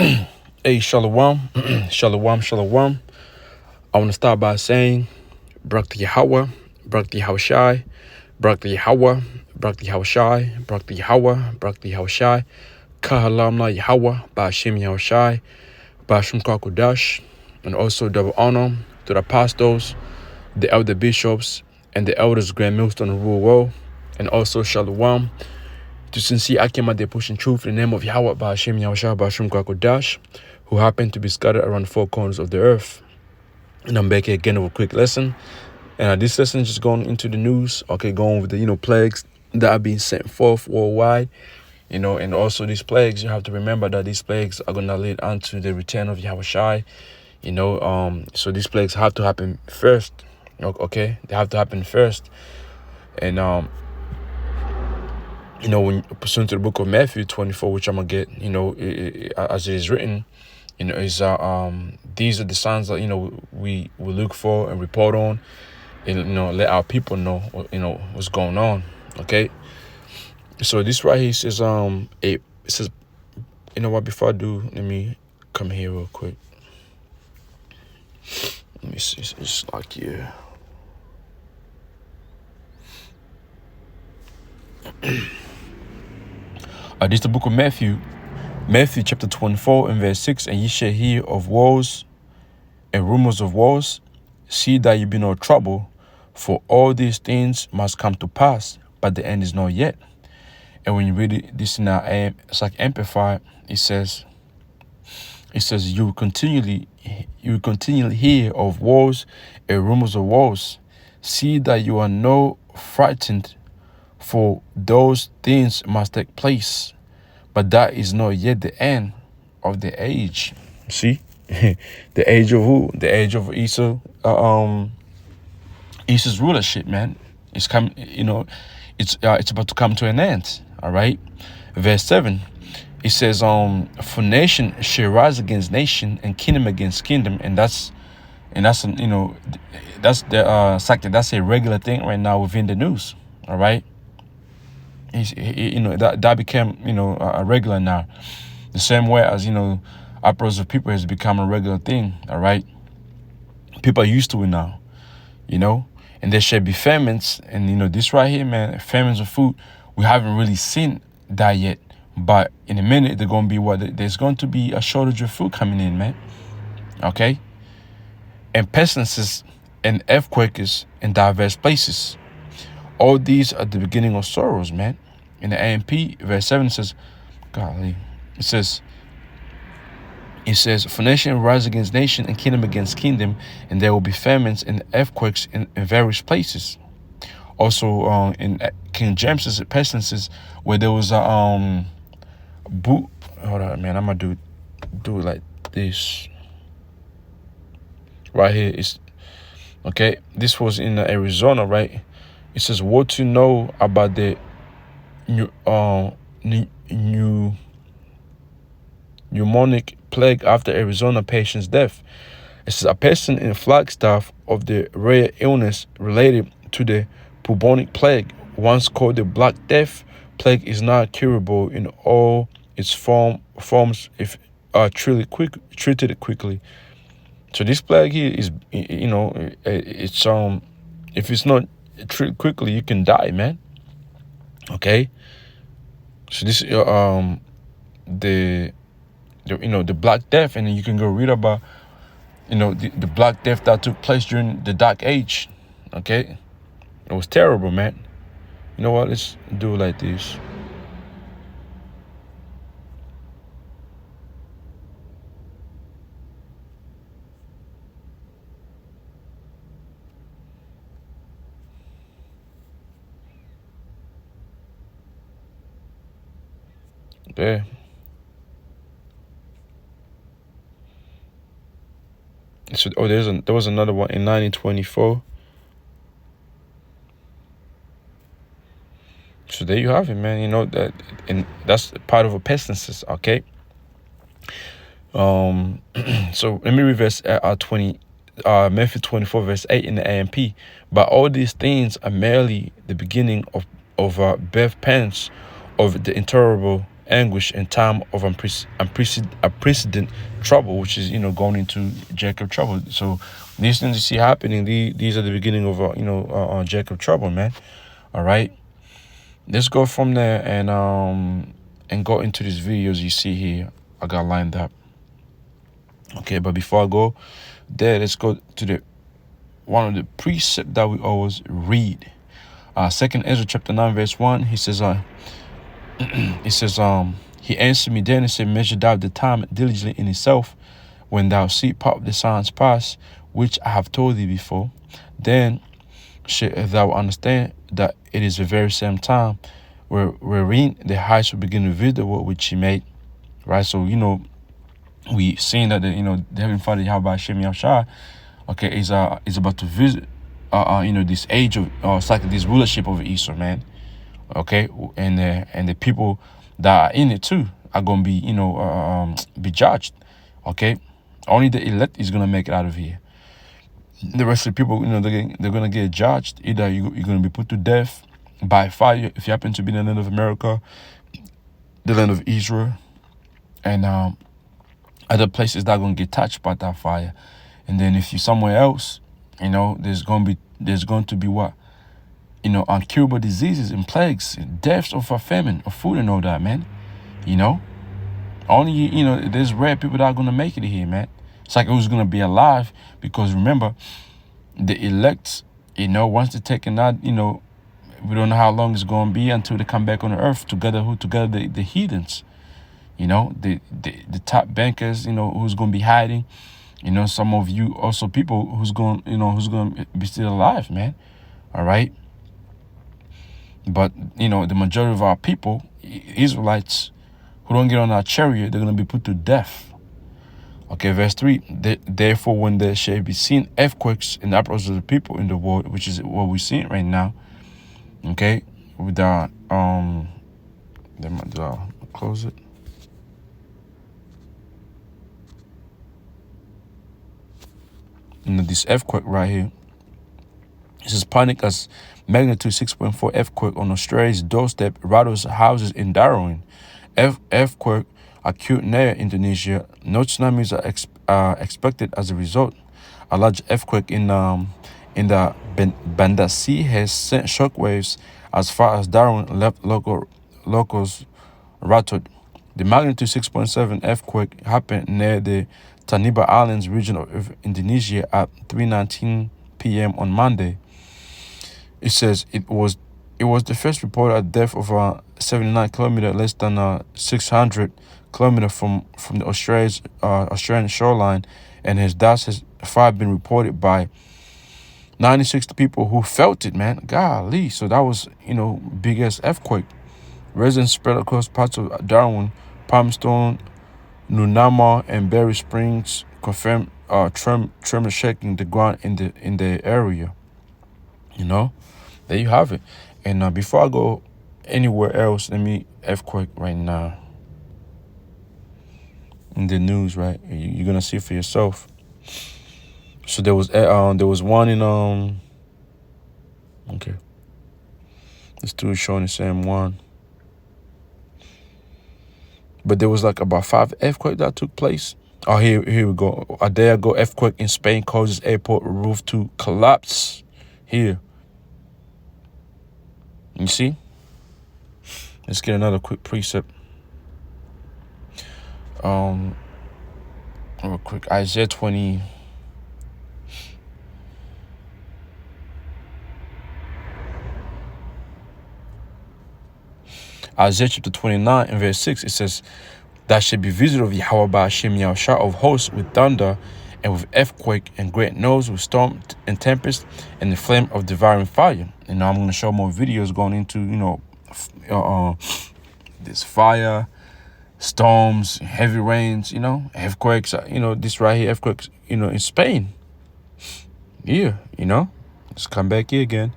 Hey, Shalom, Shalom, Shalom. I want to start by saying, Barak to Yahweh, Barak to Yahushai, Barak to Yahweh, Barak to Yahushai, Barak to Yahweh, Barak to Yahushai, Kahalamna Yahweh, Ba'ashem Yahushai, Ba'ashem Kakudash, and also double honor to the apostles, the elder bishops, and the elders grand millstone of the rule world, and also Shalom to sincere Akima de pushing truth in the name of Yahweh, Ba'ashem Yahushai, Ba'ashem Kakudash, who happen to be scattered around the four corners of the earth. And I'm back here again with a quick lesson. And this lesson is just going into the news, okay, going with the, plagues that are being sent forth worldwide, and also these plagues, you have to remember that these plagues are going to lead onto the return of Yahushai, so these plagues have to happen first, okay? They have to happen first. And, when pursuant to the book of Matthew 24, which I'm going to get, as it is written, is these are the signs that we look for and report on, and let our people know what's going on. Okay, so this right here says it says, before I do, let me come here real quick. Let me see, it's like here. This is the book of Matthew chapter 24 and verse 6. And ye shall hear of wars and rumors of wars. See that ye be no trouble, for all these things must come to pass, but the end is not yet. And when you read this in it's like Amplified, it says you will continually hear of wars and rumors of wars. See that you are no frightened, for those things must take place, but that is not yet the end of the age. See, the age of who? The age of Esau's rulership, man. It's come, it's about to come to an end. All right. Verse 7, it says, for nation shall rise against nation and kingdom against kingdom, and that's that's a regular thing right now within the news. All right. That became a regular now, the same way as uproars of people has become a regular thing. All right, people are used to it now, and there shall be famines, and this right here, man, famines of food. We haven't really seen that yet, but in a minute they're gonna be there's going to be a shortage of food coming in, man. Okay, and pestilences and earthquakes in diverse places. All these are the beginning of sorrows, man. In the AMP, verse 7 says, golly, it says, for nation rise against nation and kingdom against kingdom, and there will be famines and earthquakes in various places. Also, in King James's pestilences, where there was a boot. Hold on, man. I'm gonna do it like this. Right here is okay. This was in Arizona, right? It says, what to know about the pneumonic plague after Arizona patient's death. It says, a person in Flagstaff of the rare illness related to the bubonic plague, once called the Black Death plague, is not curable in all its forms if treated quickly. So this plague here is, it's if it's not treated quickly, you can die, man. Okay. So this the Black Death, and then you can go read about the Black Death that took place during the Dark Age. Okay, it was terrible, man. You know what? Let's do it like this. There. So, there was another one in 1924. So there you have it, man. That, and that's part of a pestilence. Okay. So let me reverse Matthew 24 verse 8 in the AMP. But all these things are merely the beginning of birth pangs of the intolerable anguish and time of unprecedented trouble, which is, going into Jacob trouble. So these things you see happening, these are the beginning of, Jacob trouble, man. All right. Let's go from there and go into these videos you see here. I got lined up. Okay, but before I go there, let's go to the one of the precepts that we always read. Second Ezra chapter 9 verse 1. He says, he answered me then and said, measure thou the time diligently in itself, when thou see part of the signs pass, which I have told thee before. Then shalt thou understand that it is the very same time wherein the heights will begin to visible, which he made. Right, so we seen that the Heavenly Father Yahweh Shem Yahshua, okay, is about to visit this age of it's like this rulership over Esau, man. Okay, and the people that are in it too are gonna be be judged. Okay, only the elect is gonna make it out of here. The rest of the people, they're gonna get judged. Either you're gonna be put to death by fire if you happen to be in the land of America, the land of Israel, and other places that are gonna get touched by that fire. And then if you're somewhere else, there's going to be what? Uncurable diseases and plagues, deaths of a famine, of food and all that, man. Only, there's rare people that are going to make it here, man. It's like who's going to be alive, because remember, the elect, once they're taken out, we don't know how long it's going to be until they come back on the earth together the heathens, the top bankers, who's going to be hiding. Some of you also people who's going to be still alive, man. All right. But, the majority of our people, Israelites, who don't get on our chariot, they're going to be put to death. Okay, verse 3. Therefore, when there shall be seen earthquakes in the uproars of the people in the world, which is what we're seeing right now. Okay, with our, close it. This earthquake right here. This is panic as magnitude 6.4 earthquake on Australia's doorstep rattles houses in Darwin. Earthquake acute near Indonesia. No tsunamis are expected as a result. A large earthquake in the Banda Sea has sent shockwaves as far as Darwin, left locals rattled. The magnitude 6.7 earthquake happened near the Tanimbar Islands region of Indonesia at 3:19 p.m. on Monday. It says it was the first reported death of a 79 kilometer, less than 600 kilometer from the Australian shoreline, and his deaths has far been reported by 96 people who felt it, man. Golly, so that was biggest earthquake. Residents spread across parts of Darwin, Palmerston, Nunama, and Berry Springs confirmed tremor shaking the ground in the area. There you have it. And before I go anywhere else, let me earthquake right now. In the news, right? You're gonna see it for yourself. So there was one in okay. This two is showing the same one. But there was like about 5 earthquakes that took place. Oh, here we go. A day ago, earthquake in Spain causes airport roof to collapse. Here. You see? Let's get another quick precept. Real quick. Isaiah 20. Isaiah chapter 29 and verse 6, it says, "That shall be visited of Yahweh by Hashem Yahushua of hosts with thunder and with earthquake and great noise, with storm and tempest and the flame of devouring fire." And now I'm going to show more videos going into, this fire, storms, heavy rains, earthquakes, this right here, earthquakes, in Spain. Yeah, let's come back here again.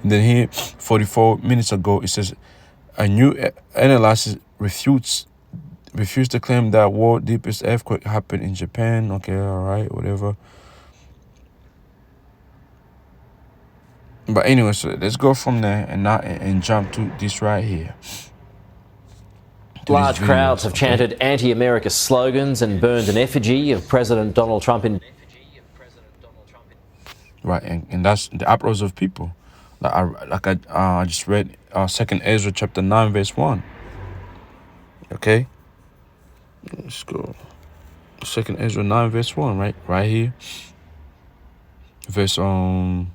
And then here, 44 minutes ago, it says, a new analysis refused to claim that world deepest earthquake happened in Japan. Okay, all right, whatever. But anyway, so let's go from there and jump to this right here. Large crowds have chanted anti-America slogans and burned an effigy of President Donald Trump in... Right, and that's the uproars of people. I just read 2nd Ezra chapter 9 verse 1. Okay, let's go. 2nd Ezra 9 verse 1, right here. Verse 3.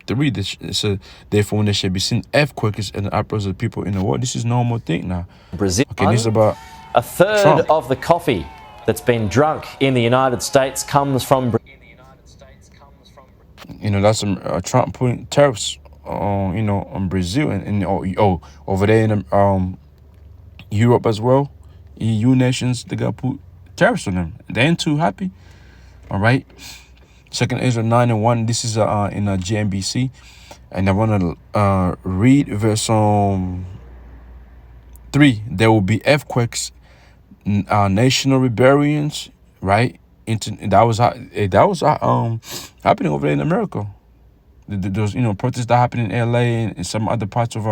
It says, therefore when there shall be seen earthquakes and the uproars of the people in the world. This is normal thing now. Brazil. Okay, this is about a third Trump. of the coffee that's been drunk in the United States comes from... That's Trump putting tariffs on, on Brazil and over there in Europe as well. EU nations, they got put tariffs on them. They ain't too happy. All right. 2nd Ezra 9 and 1. This is in GMBC, and I want to read verse 3. There will be earthquakes, national rebellions, right? That was happening over there in America. Those protests that happen in LA and in some other parts of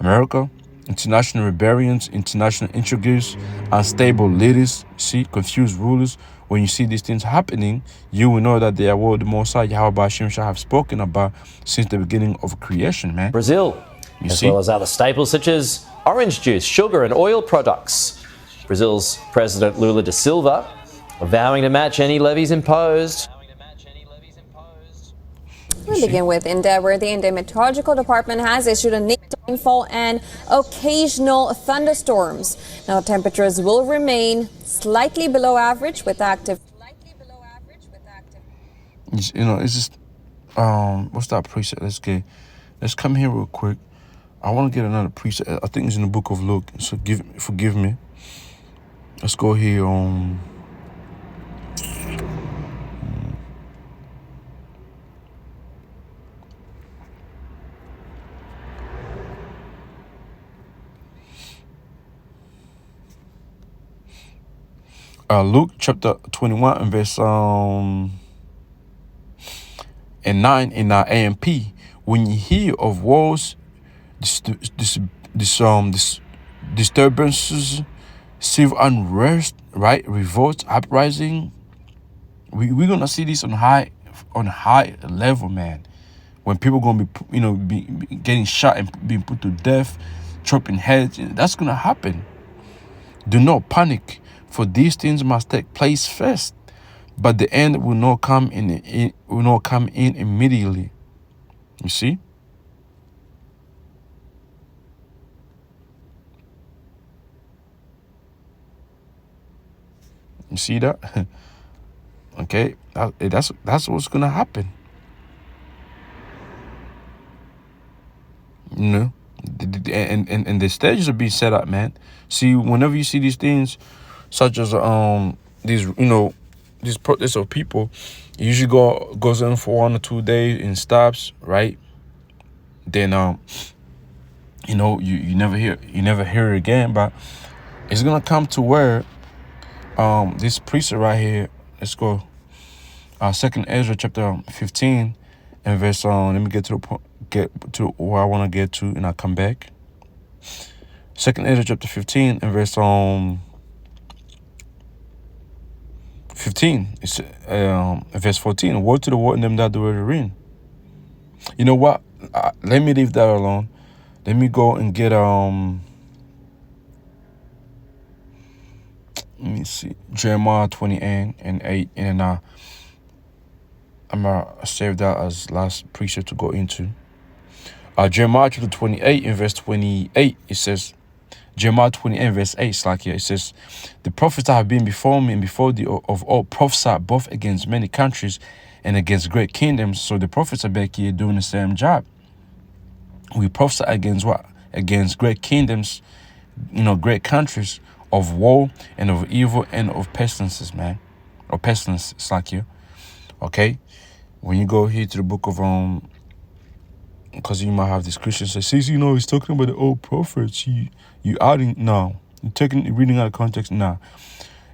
America. International rebellions, international intrigues, unstable leaders, confused rulers. When you see these things happening, you will know that they are what the Most High Yahweh Hashem shall have spoken about since the beginning of creation, man. Brazil, well as other staples such as orange juice, sugar and oil products. Brazil's President Lula da Silva vowing to match any levies imposed. We begin with India, where the Indian Meteorological Department has issued a rainfall and occasional thunderstorms. Now, temperatures will remain slightly below average with active. It's just what's that preset? Let's come here real quick. I want to get another preset. I think it's in the book of Luke. So forgive me. Let's go here on. Luke chapter 21 and verse 9 in our AMP. When you hear of wars, disturbances, civil unrest, right, revolts, uprising, we're gonna see this on high level, man. When people gonna be getting shot and being put to death, chopping heads, that's gonna happen. Do not panic, for these things must take place first, but the end will not come in immediately. You see? You see that? Okay, that's what's gonna happen. And the stages are being set up, man. See, whenever you see these things, such as these protests of people, it usually goes on for 1 or 2 days and stops, right? Then you never hear it again. But it's gonna come to where this precept right here. Let's go. 2nd Ezra chapter 15 and verse let me get to where I want to get to, and I'll come back. 2nd Ezra chapter 15 and verse 15. It's verse 14. Woe to the world and them that do it reign. You know what? Let me leave that alone. Let me go and get let me see, Jeremiah 20 and 8, and I'm gonna save that as last precept to go into. Jeremiah chapter 28 in verse 28, it says, Jeremiah 28 verse 8, it's like here, it says, the prophets that have been before me and before thee of all prophesied both against many countries and against great kingdoms. So the prophets are back here doing the same job. We prophesy against what? Against great kingdoms, great countries, of woe and of evil and of pestilences, man. Or pestilence, it's like here. Okay? When you go here to the book of because you might have this Christian say, see, he's talking about the old prophets. You adding, no. You're reading out of context, nah.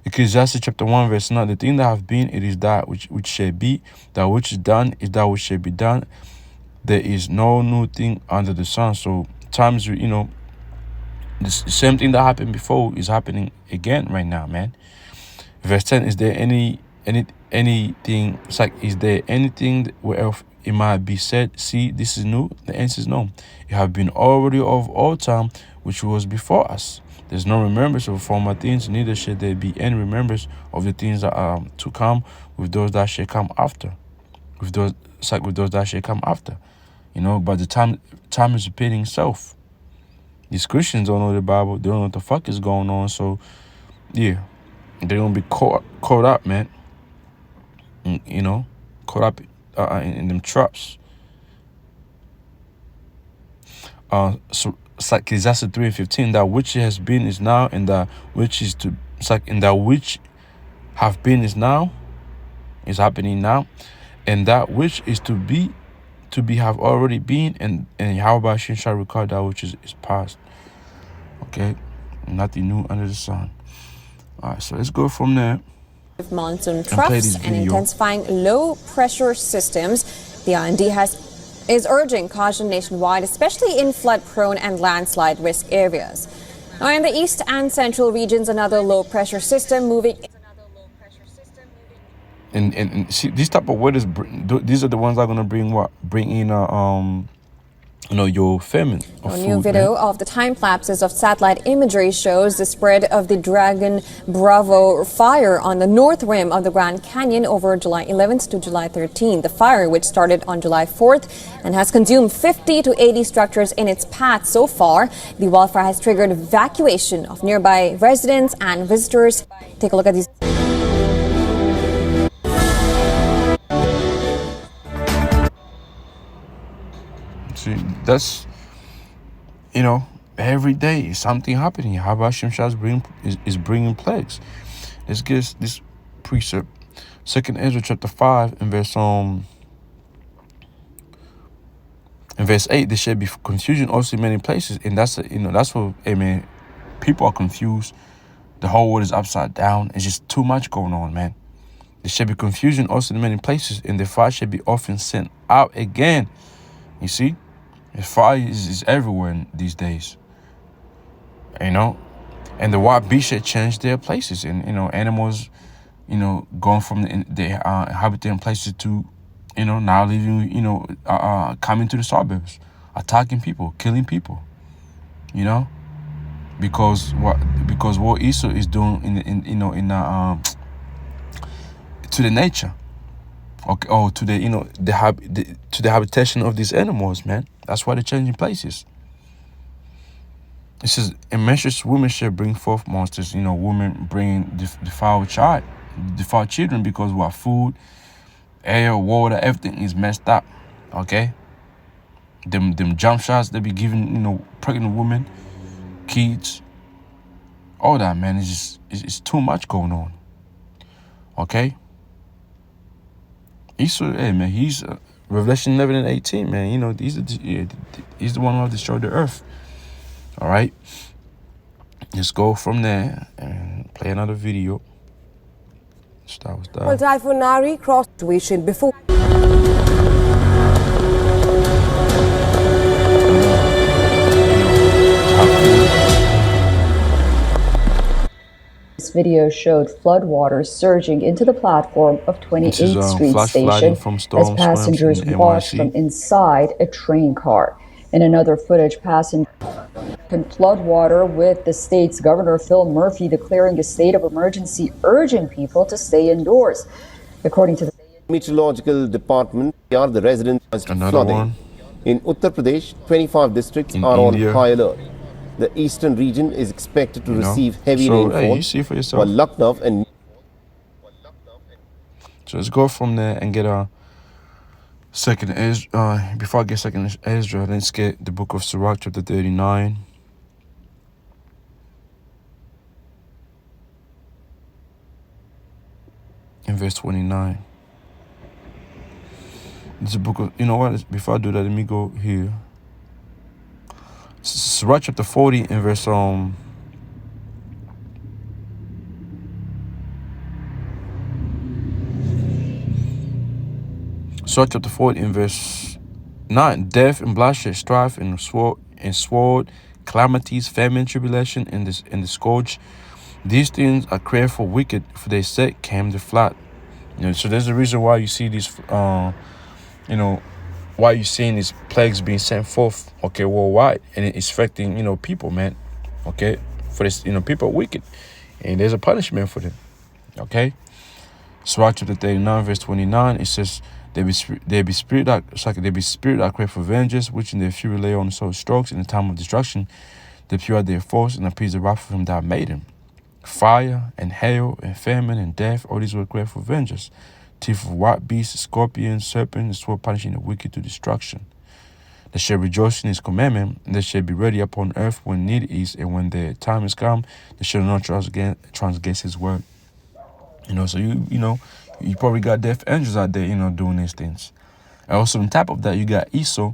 Ecclesiastes chapter 1 verse 9, the thing that have been, it is that which shall be, that which is done is that which shall be done, there is no new thing under the sun. So times, the same thing that happened before is happening again right now, man. Verse 10, is there anything, it's like, is there anything where else it might be said, see, this is new? The answer is no. It have been already of all time, which was before us. There's no remembrance of former things, neither shall there be any remembrance of the things that are to come with those that shall come after. With those that shall come after. But the time is repeating itself. These Christians don't know the Bible. They don't know what the fuck is going on. So, yeah, they're going to be caught up, man. Caught up in them traps. So it's like Ecclesiastes 3:15, that which has been is now, and that which is to, it's like, and that which have been is now, is happening now, and that which is to be have already been, and Yahweh shall record that which is past. Okay, nothing new under the sun. All right, so let's go from there. Monsoon troughs and intensifying low pressure systems, the IMD is urging caution nationwide, especially in flood-prone and landslide risk areas. Now, in the east and central regions, another low-pressure system moving. And see, these type of weathers, these are the ones that are gonna bring in your famine. A new video of the time lapses of satellite imagery shows the spread of the Dragon Bravo fire on the north rim of the Grand Canyon over July 11th to July 13th. The fire, which started on July 4th and has consumed 50 to 80 structures in its path so far, the wildfire has triggered evacuation of nearby residents and visitors. Take a look at these. See, that's, every day is something happening. How about Hashem is bringing plagues? Let's get this precept. 2nd Ezra chapter 5 and verse 8. There shall be confusion also in many places, and that's what, amen. People are confused. The whole world is upside down. It's just too much going on, man. There shall be confusion also in many places, and the fire shall be often sent out again. You see? The fire is everywhere these days, and the wild beasts had changed their places, and animals, going from their inhabiting places to, now leaving, coming to the suburbs, attacking people, killing people, because what Esau is doing to the nature. Okay, to the habitation of these animals, man. That's why they're changing places. It says, "Immense women shall bring forth monsters." Women bringing defiled children, because what food, air, water, everything is messed up. Okay, them jump shots they be giving, pregnant women, kids, all that, man. It's too much going on. Okay. Esau, man, he's Revelation 11 and 18, man. He's the one who destroyed the earth. All right, let's go from there and play another video. Start with that. Well, Typhoon Nari crossed situation before. This video showed floodwaters surging into the platform of 28th Street Station as passengers watched from inside a train car. In another footage, passengers in floodwater, with the state's Governor Phil Murphy declaring a state of emergency, urging people to stay indoors. According to the Meteorological Department, the residents flooding. In Uttar Pradesh, 25 districts are on high alert. The eastern region is expected to receive heavy rainfall, you see for yourself. while Lucknow and... So let's go from there and get a second Ezra. Before I get second Ezra, let's get the book of Sirach, chapter 39. In verse 29. It's a book of, before I do that, let me go here. Sirach chapter 40 in verse Sirach chapter 40 in verse 9. Death and bloodshed, strife and sword, calamities, famine, tribulation, and the scourge. These things are created for wicked, for their sake came the flood. So there's a reason why you see these, why you seeing these plagues being sent forth, okay, worldwide, and it's affecting, people, man, okay, for this, people are wicked, and there's a punishment for them, okay. Sirach chapter 39, verse 29, it says, There be spirit that crave for vengeance, which in their fury lay on soul strokes in the time of destruction. They pour out their force and appease the wrath of him that made him. Fire and hail and famine and death, all these will crave for vengeance. Teeth of wild beasts, scorpions, serpent, the sword punishing the wicked to destruction. They shall rejoice in his commandment, and they shall be ready upon earth when need is, and when their time is come, they shall not transgress his word. So you probably got death angels out there, doing these things. And also on top of that, you got Esau,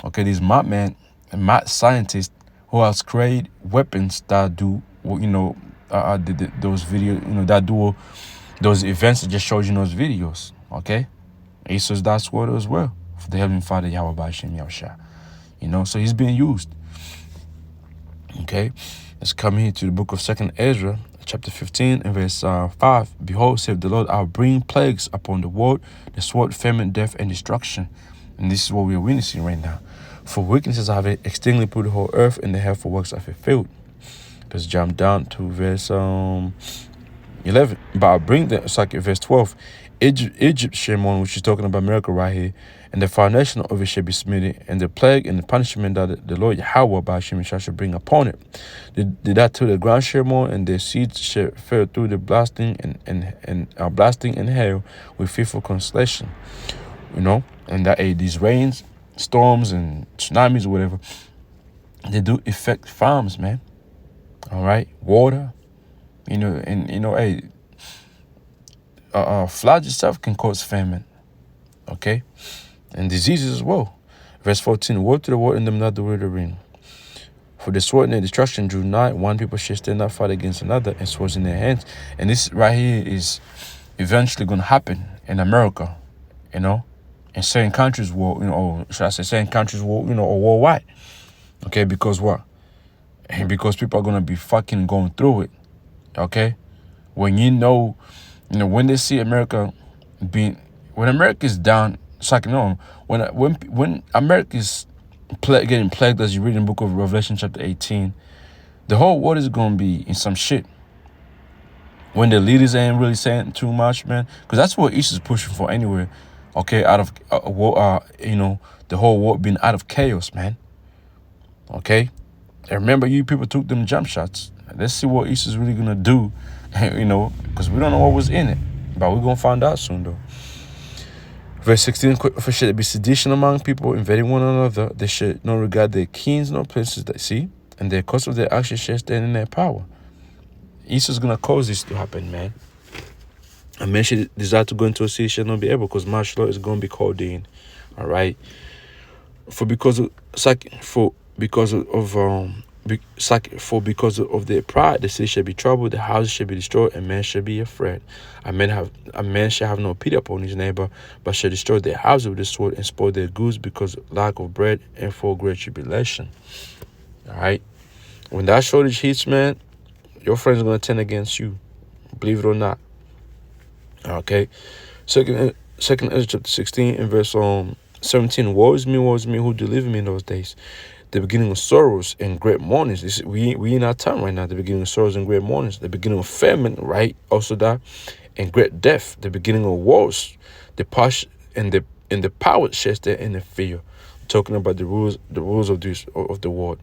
okay, this mad scientist who has created weapons that do, those videos, that do those events that just showed you those videos, okay? Esau's that word as well for the Heavenly Father, Yahweh B'Hashem Yahushua. So he's being used, okay? Let's come here to the book of 2nd Ezra, chapter 15 and verse 5. Behold, saith the Lord, I'll bring plagues upon the world, the sword, famine, death, and destruction. And this is what we are witnessing right now. For wickednesses have exceedingly put the whole earth, and the hateful works have fulfilled. Let's jump down to verse 11. But I'll bring them, it's like verse 12. Egypt shall mourn, which is talking about America right here, and the foundation of it shall be smitted, and the plague and the punishment that the Lord Yahweh B'Hashem shall bring upon it. Did that to the ground shall mourn, and their seeds shall fare through the blasting and hail with fearful constellation. And that these rains, storms, and tsunamis or whatever, they do affect farms, man. All right, water, floods itself can cause famine, okay, and diseases as well. Verse 14, woe to the world and them not the word of rain. For the sword and the destruction drew nigh, one people shall stand up, fight against another, and swords in their hands. And this right here is eventually going to happen in America, in certain countries, certain countries, or worldwide, okay, because what? And because people are going to be fucking going through it, okay? When when they see America when America is down, it's like, when America is getting plagued, as you read in the book of Revelation chapter 18, the whole world is going to be in some shit. When the leaders ain't really saying too much, man, because that's what East is pushing for anyway, okay, out of, the whole world being out of chaos, man, okay? And remember, you people took them jump shots. Let's see what East is really going to do, because we don't know what was in it. But we're going to find out soon, though. Verse 16, for should there be sedition among people, invading one another, they should not regard their kings nor places they see, and their cause of their actions shall stand in their power. East is going to cause this to happen, man. A man should desire to go into a city shall not be able, because martial law is going to be called in. All right? Because of their pride, the city shall be troubled, the houses shall be destroyed, and man shall be afraid. A man shall have no pity upon his neighbor, but shall destroy their houses with the sword and spoil their goods because of lack of bread and for great tribulation. All right? When that shortage hits, man, your friends are going to turn against you, believe it or not. Okay? Second Ezra chapter 16 and verse 17. Woe is me, who delivered me in those days. The beginning of sorrows and great mournings. We in our time right now. The beginning of sorrows and great mournings. The beginning of famine, right? Also that, and great death. The beginning of wars. The power shall stand in the fear. Talking about the rules of the world.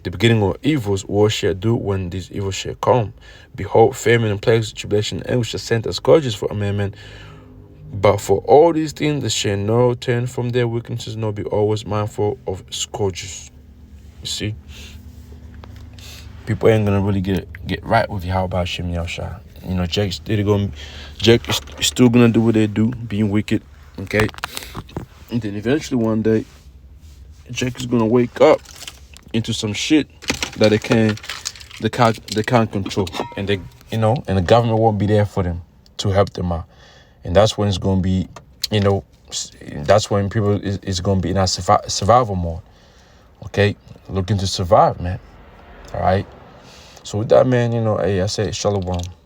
The beginning of evils, war shall do when these evils shall come. Behold, famine and plagues, tribulation, and anguish shall send as scourges for a man. But for all these things, they shall not turn from their wickednesses, nor be always mindful of scourges. You see, people ain't gonna really get right with Yahweh B'Hashem Yahushua. Jack is still gonna do what they do, being wicked, okay? And then eventually one day, Jack is gonna wake up into some shit that they can't control, and and the government won't be there for them to help them out. And that's when it's gonna be, that's when people is going to be in that survival mode. Okay, looking to survive, man. All right. So with that, man, hey, I say shalom.